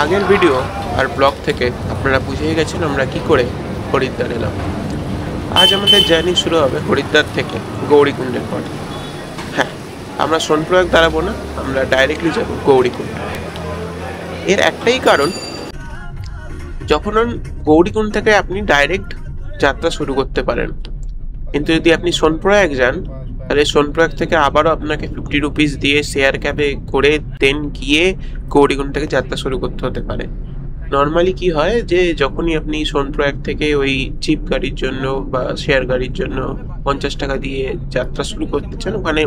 আগের ভিডিও আর ব্লগ থেকে আপনারা বুঝেই গেছেন আমরা কি করে হরিদ্বার এলাম। আজ আমাদের জার্নি শুরু হবে হরিদ্বার থেকে গৌরীকুণ্ডের পরে। হ্যাঁ, আমরা সোনপ্রয়াগ দাঁড়াবো না, আমরা ডাইরেক্টলি যাব গৌরীকুণ্ড। এর একটাই কারণ, যখন গৌরীকুণ্ড থেকে আপনি ডাইরেক্ট যাত্রা শুরু করতে পারেন, কিন্তু যদি আপনি সোনপ্রয়াগ যান তাহলে সোনপ্রয়াগ থেকে আবারও আপনাকে 50 রুপিস দিয়ে শেয়ার ক্যাবে করে দেন গিয়ে গৌরীকুণ্ড থেকে যাত্রা শুরু করতে হতে পারে। নর্মালি কি হয় যে যখনই আপনি সোনপ্রয়াগ থেকে ওই জিপ গাড়ির জন্য বা শেয়ার গাড়ির জন্য 50 টাকা দিয়ে যাত্রা শুরু করতে চান, ওখানে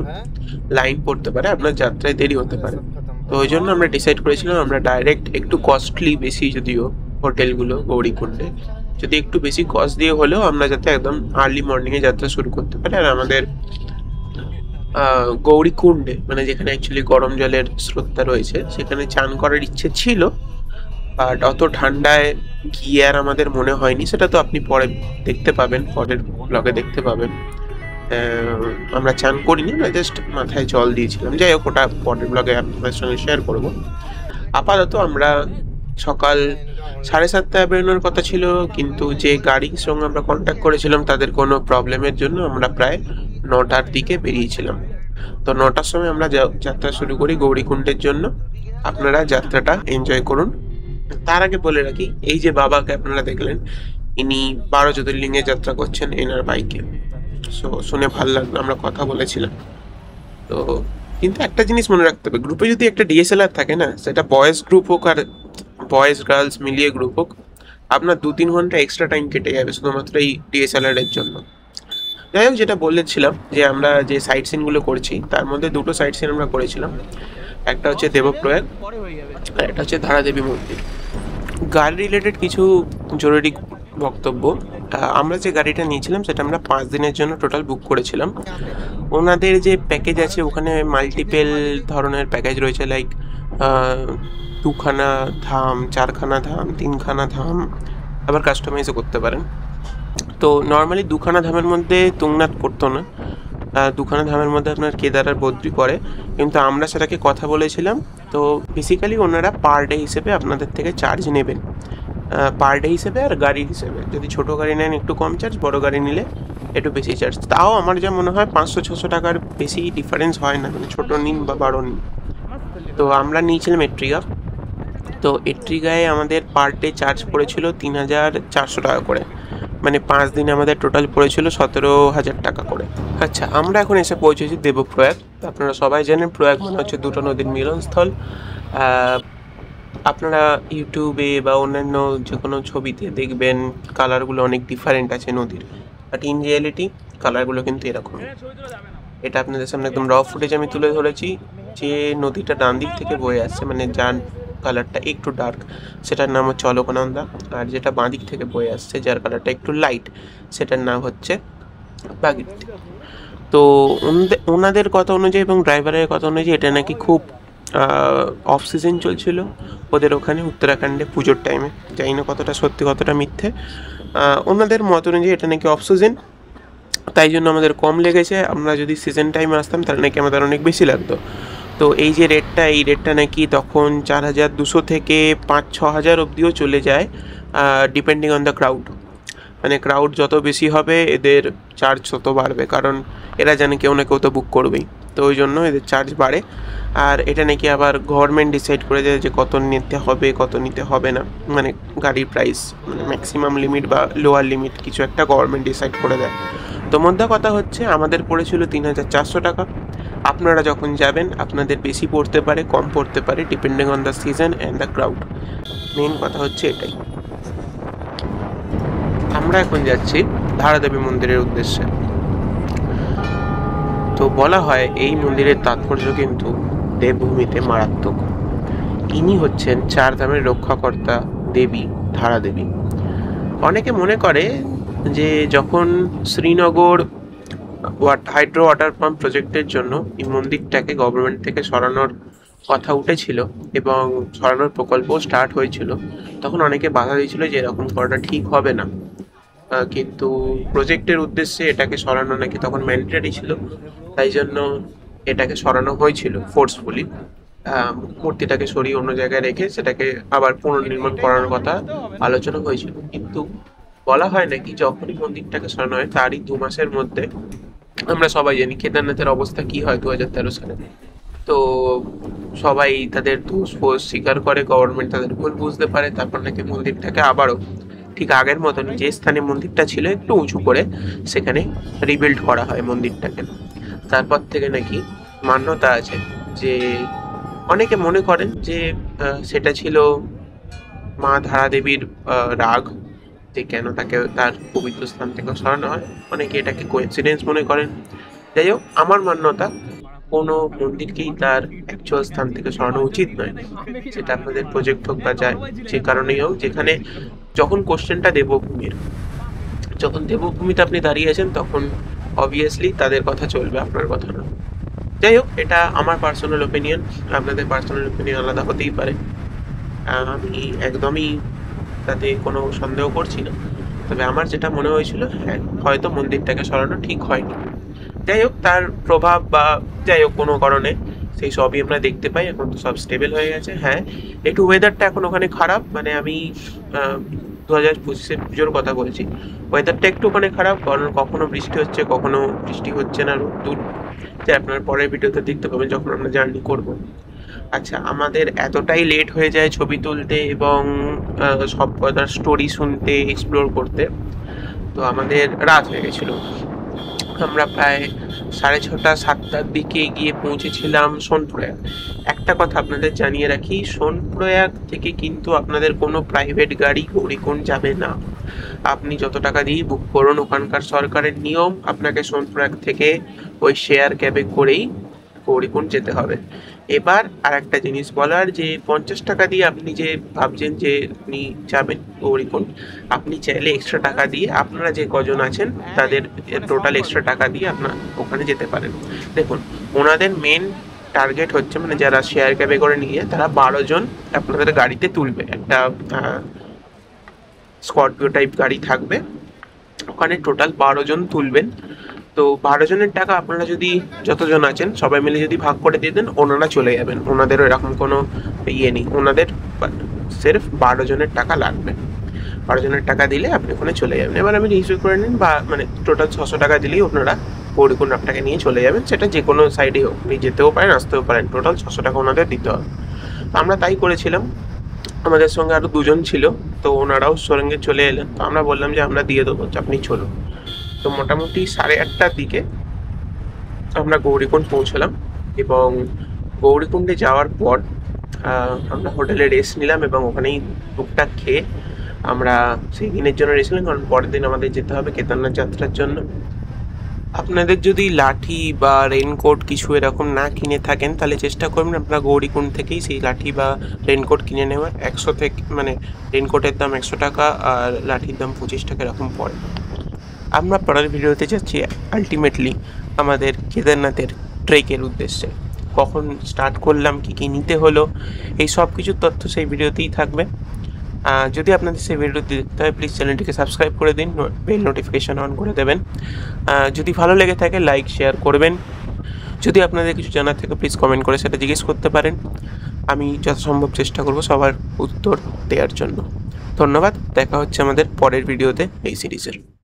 লাইন পড়তে পারে, আপনার যাত্রায় দেরি হতে পারে। তো ওই জন্য আমরা ডিসাইড করেছিলাম আমরা ডাইরেক্ট, একটু কস্টলি বেশি যদিও হোটেলগুলো গৌরীকুণ্ডে, যদি একটু বেশি কস্ট দিয়ে হলেও আমরা যাতে একদম আর্লি মর্নিংয়ে যাত্রা শুরু করতে পারি। আর আমাদের গৌরীকুণ্ডে মানে যেখানে অ্যাকচুয়ালি গরম জলের স্রোতটা রয়েছে সেখানে চান করার ইচ্ছে ছিল, বাট অত ঠান্ডায় গিয়ে আর আমাদের মনে হয়নি। সেটা তো আপনি পরে দেখতে পাবেন, পরের ব্লগে দেখতে পাবেন। আমরা চান করিনি, আমরা জাস্ট মাথায় জল দিয়েছিলাম। যাই হোক, ওটা পরের ব্লগে আপনাদের সঙ্গে শেয়ার করবো। আপাতত আমরা সকাল 7:30টায় বেরোনোর কথা ছিল, কিন্তু যে গাড়ির সঙ্গে আমরা কন্ট্যাক্ট করেছিলাম তাদের কোনো প্রবলেমের জন্য আমরা প্রায় 9টার দিকে বেরিয়েছিলাম। তো 9টার সময় আমরা যাত্রা শুরু করি গৌরীকুণ্ডের জন্য। আপনারা যাত্রাটা এনজয় করুন। তার আগে বলে রাখি, এই যে বাবাকে আপনারা দেখলেন, ইনি 12 জ্যোতির্লিঙ্গে যাত্রা করছেন এনার বাইকে। সো শুনে ভালো লাগলো, আমরা কথা বলেছিলাম। তো কিন্তু একটা জিনিস মনে রাখতে হবে, গ্রুপে যদি একটা ডিএসএলআর থাকে না, সেটা বয়েজ গ্রুপ হোক আর বয়েজ গার্লস মিলিয়ে গ্রুপ হোক, আপনার 2-3 ঘন্টা এক্সট্রা টাইম কেটে যাবে শুধুমাত্র এই ডিএসএলআর এর জন্য। যাই হোক, যেটা বলেছিলাম যে আমরা যে সাইট সিনগুলো করছি তার মধ্যে দুটো সাইট সিন আমরা করেছিলাম। একটা হচ্ছে দেবপ্রয়াগ আর একটা হচ্ছে ধারাদেবী মন্দির। গাড়ি রিলেটেড কিছু জরুরি বক্তব্য। আমরা যে গাড়িটা নিয়েছিলাম সেটা আমরা 5 দিনের জন্য টোটাল বুক করেছিলাম। ওনাদের যে প্যাকেজ আছে ওখানে মাল্টিপেল ধরনের প্যাকেজ রয়েছে, লাইক 2খানা ধাম, 4খানা ধাম, 3খানা ধাম, আবার কাস্টমাইজও করতে পারেন। তো নর্মালি 2খানা ধামের মধ্যে তুংনাথ পড়তো না, 2খানা ধামের মধ্যে আপনার কেদার আর বদ্রি পড়ে, কিন্তু আমরা সেটাকে কথা বলেছিলাম। তো বেসিক্যালি ওনারা পার ডে হিসেবে আপনাদের থেকে চার্জ নেবেন, পার ডে হিসেবে আর গাড়ির হিসেবে। যদি ছোটো গাড়ি নেন একটু কম চার্জ, বড় গাড়ি নিলে একটু বেশি চার্জ। তাও আমার যা মনে হয় 500-600 টাকার বেশি ডিফারেন্স হয় না, মানে ছোটো নিন বা বড় নিন। তো আমরা নিয়েছিলাম এট্রিগা। তো এট্রিগায় আমাদের পার ডে চার্জ পড়েছিল 3400 টাকা করে, মানে 5 দিনে আমাদের টোটাল পড়েছিল 17,000 টাকা করে। আচ্ছা, আমরা এখন এসে পৌঁছেছি দেবপ্রয়াগ। আপনারা সবাই জানেন প্রয়াগ মানে হচ্ছে দুটো নদীর মিলনস্থল। আপনারা ইউটিউবে বা অন্যান্য যে কোনো ছবিতে দেখবেন কালারগুলো অনেক ডিফারেন্ট আছে নদীর, বাট ইন রিয়ালিটি কালারগুলো কিন্তু এরকম। এটা আপনাদের সামনে একদম র ফুটেজ আমি তুলে ধরেছি। যে নদীটা ডান দিক থেকে বয়ে আসছে, মানে যার কালারটা একটু ডার্ক, সেটার নাম হচ্ছে অলকনন্দা। আর যেটা বাঁ দিক থেকে বয়ে আসছে যার কালারটা একটু লাইট, সেটার নাম হচ্ছে ভাগীরথী। তো ওনাদের কথা অনুযায়ী এবং ড্রাইভারের কথা অনুযায়ী এটা নাকি খুব অফ সিজন চলছিল ওদের ওখানে উত্তরাখণ্ডে পুজোর টাইমে। জানি না কতটা সত্যি কতটা মিথ্যে। ওনাদের মত অনুযায়ী এটা নাকি অফ সিজন, তাই জন্য আমাদের কম লেগেছে। আমরা যদি সিজন টাইমে আসতাম তাহলে নাকি আমাদের অনেক বেশি লাগতো। তো এই যে রেটটা, এই রেটটা নাকি তখন 4,200 থেকে 5-6 হাজার অবধিও চলে যায়, ডিপেন্ডিং অন দ্য ক্রাউড। মানে ক্রাউড যত বেশি হবে এদের চার্জ তত বাড়বে, কারণ এরা জানে কেউ না কেউ তো বুক করবেই, তো ওই জন্য এদের চার্জ বাড়ে। আর এটা নাকি আবার গভর্নমেন্ট ডিসাইড করে দেয় যে কত নিতে হবে কত নিতে হবে না, মানে গাড়ির প্রাইস, মানে ম্যাক্সিমাম লিমিট বা লোয়ার লিমিট কিছু একটা গভর্নমেন্ট ডিসাইড করে দেয়। তো মোদ্দা কথা হচ্ছে আমাদের পড়েছিল 3,400 টাকা। আপনারা যখন যাবেন আপনাদের বেশি পড়তে পারে, কম পড়তে পারে, depending on the season and the crowd. Main কথা হচ্ছে এটাই। আমরা এখন যাচ্ছি ধারাদেবী মন্দিরের উদ্দেশ্যে। তো বলা হয় এই মন্দিরের তাৎপর্য কিন্তু দেবভূমিতে মারাত্মক। ইনি হচ্ছেন 4 ধামের রক্ষাকর্তা দেবী ধারাদেবী। অনেকে মনে করে যে যখন শ্রীনগর হাইড্রো ওয়াটার পাম্প প্রজেক্টের জন্য এই মন্দিরটাকে গভর্নমেন্ট থেকে সরানোর কথা উঠেছিল এবং সরানোর প্রকল্প স্টার্ট হয়েছিল, তখন অনেকে বাধা দিয়েছিল যে এরকম করাটা ঠিক হবে না। কিন্তু প্রজেক্টের উদ্দেশ্যে এটাকে সরানো নাকি তখন ম্যান্ডেটরি ছিল, তাই জন্য এটাকে সরানো হয়েছিল ফোর্সফুলি। মূর্তিটাকে সরিয়ে অন্য জায়গায় রেখে সেটাকে আবার পুনর্নির্মাণ করার কথা আলোচনা হয়েছিল, কিন্তু বলা হয় নাকি যখনই মন্দিরটাকে সরানো হয় তারই 2 মাসের মধ্যে, আমরা সবাই জানি কেদারনাথের অবস্থা কি হয় 2013 সালে, তো সবাই তাদের দোষ ফোষ স্বীকার করে, গভর্নমেন্ট তাদের ভুল বুঝতে পারে, তারপর নাকি মন্দিরটাকে আবারও ঠিক আগের মতন যে স্থানে মন্দিরটা ছিল একটু উঁচু করে সেখানে রিবিল্ড করা হয় মন্দিরটাকে। তারপর থেকে নাকি মান্যতা আছে যে অনেকে মনে করেন যে সেটা ছিল মা ধারা দেবীর রাগ, যে কেন তাকে তার পবিত্র স্থান থেকে সরানো হয়। অনেকে এটাকে কোইন্সিডেন্স মনে করেন। যাই হোক, আমার মান্যতা কোনো মন্দিরকেই তার অ্যাকচুয়াল স্থান থেকে সরানো উচিত নয়, সেটা আপনাদের প্রজেক্ট হোক বা যায় যে কারণেই হোক। যেখানে যখন কোশ্চেনটা দেবভূমির, যখন দেবভূমিতে আপনি দাঁড়িয়ে আছেন তখন অবভিয়াসলি তাদের কথা চলবে, আপনার কথা না। যাই হোক, এটা আমার পার্সোনাল ওপিনিয়ন, আপনাদের পার্সোনাল ওপিনিয়ন আলাদা হতেই পারে। আমি একদমই তাতে কোনো সন্দেহ করছি না, তবে আমার যেটা মনে হয়েছিল, হ্যাঁ হয়তো মন্দিরটাকে সরানো ঠিক হয়নি। যাই হোক, তার প্রভাব বা যাই হোক কোনো কারণে সেই সবই আমরা দেখতে পাই। এখন তো সব স্টেবল হয়ে গেছে। হ্যাঁ, একটু ওয়েদারটা এখন ওখানে খারাপ, মানে আমি 2025 পুজোর কথা বলছি, ওয়েদারটা একটু ওখানে খারাপ, কারণ কখনো বৃষ্টি হচ্ছে কখনো বৃষ্টি হচ্ছে না, রোদ্দুর, যে আপনার পরের ভিডিওতে দেখতে পাবেন যখন আমরা জার্নি করব। আচ্ছা, আমাদের এতটাই লেট হয়ে যায় ছবি তুলতে এবং সব কথার স্টোরি শুনতে, এক্সপ্লোর করতে, তো আমাদের রাত হয়ে গেছিলো। আমরা প্রায় 6:30 7টার দিকে গিয়ে পৌঁছেছিলাম সোনপ্রয়াগ। একটা কথা আপনাদের জানিয়ে রাখি, সোনপ্রয়াগ থেকে কিন্তু আপনাদের কোনো প্রাইভেট গাড়ি গৌরীকুণ্ড যাবে না। আপনি যত টাকা দিয়ে বুক করুন, ওখানকার সরকারের নিয়ম আপনাকে সোনপ্রয়াগ থেকে ওই শেয়ার ক্যাবে করেই গৌরীকুণ্ড যেতে হবে। এবার আর একটা জিনিস বলার, যে 50 টাকা দিয়ে আপনি যে ভাবছেন যে আপনি যাবেন গৌরীকুণ্ড, আপনি চাইলে এক্সট্রা টাকা দিয়ে আপনারা যে কজন আছেন তাদের টোটাল এক্সট্রা টাকা দিয়ে আপনার ওখানে যেতে পারেন। দেখুন, ওনাদের মেন টার্গেট হচ্ছে, মানে যারা শেয়ার ক্যাবে করে নিয়ে তারা 12 জন আপনাদের গাড়িতে তুলবে, একটা স্করপিও টাইপ গাড়ি থাকবে, ওখানে টোটাল 12 জন তুলবেন। তো 12 জনের টাকা আপনারা যদি যতজন আছেন সবাই মিলে যদি ভাগ করে দিয়ে দেন, ওনারা চলে যাবেন, ওনাদেরও এরকম কোনো ইয়ে নেই, ওনাদের সির্ফ 12 জনের টাকা লাগবে। 12 জনের টাকা দিলে আপনি ওখানে চলে যাবেন। এবার আমি রিসিভ করে নিন, বা মানে টোটাল 600 টাকা দিলেই আপনারা গৌরীকুণ্ড আপনাকে নিয়ে চলে যাবেন, সেটা যে কোনো সাইডেই হোক, আপনি যেতেও পারেন আসতেও পারেন, টোটাল 600 টাকা ওনাদের দিতে হবে। আমরা তাই করেছিলাম। আমাদের সঙ্গে আরও 2 জন ছিল, তো ওনারাও সঙ্গে চলে এলেন, তো আমরা বললাম যে আমরা দিয়ে দেবো, আপনি চলুন। তো মোটামুটি 8:30টার দিকে আমরা গৌরীকুণ্ড পৌঁছলাম, এবং গৌরীকুণ্ডে যাওয়ার পর আমরা হোটেলে রেস্ট নিলাম, এবং ওখানেই টুকটাক খেয়ে আমরা সেই দিনের জন্য রেস্ট নিলাম, কারণ পরের দিন আমাদের যেতে হবে কেদারনাথ যাত্রার জন্য। আপনাদের যদি লাঠি বা রেনকোট কিছু এরকম না কিনে থাকেন, তাহলে চেষ্টা করবেন আপনারা গৌরীকুণ্ড থেকেই সেই লাঠি বা রেনকোট কিনে নেওয়ার। 100 থেকে, মানে রেনকোটের দাম 100 টাকা আর লাঠির দাম 25 টাকা এরকম পড়ে। আমরা পরের ভিডিওতে যাচ্ছি আলটিমেটলি আমাদের কেদারনাথের ট্রেকের উদ্দেশ্যে। কখন স্টার্ট করলাম, কী কী নিতে হলো, এই সব কিছুর তথ্য সেই ভিডিওতেই থাকবে। যদি আপনাদের সেই ভিডিওটি দেখতে হয়, প্লিজ চ্যানেলটিকে সাবস্ক্রাইব করে দিন, বেল নোটিফিকেশান অন করে দেবেন। যদি ভালো লেগে থাকে লাইক শেয়ার করবেন। যদি আপনাদের কিছু জানার থাকে প্লিজ কমেন্ট করে সেটা জিজ্ঞেস করতে পারেন, আমি যথাসম্ভব চেষ্টা করব সবার উত্তর দেওয়ার জন্য। ধন্যবাদ, দেখা হচ্ছে আমাদের পরের ভিডিওতে এই সিরিজের।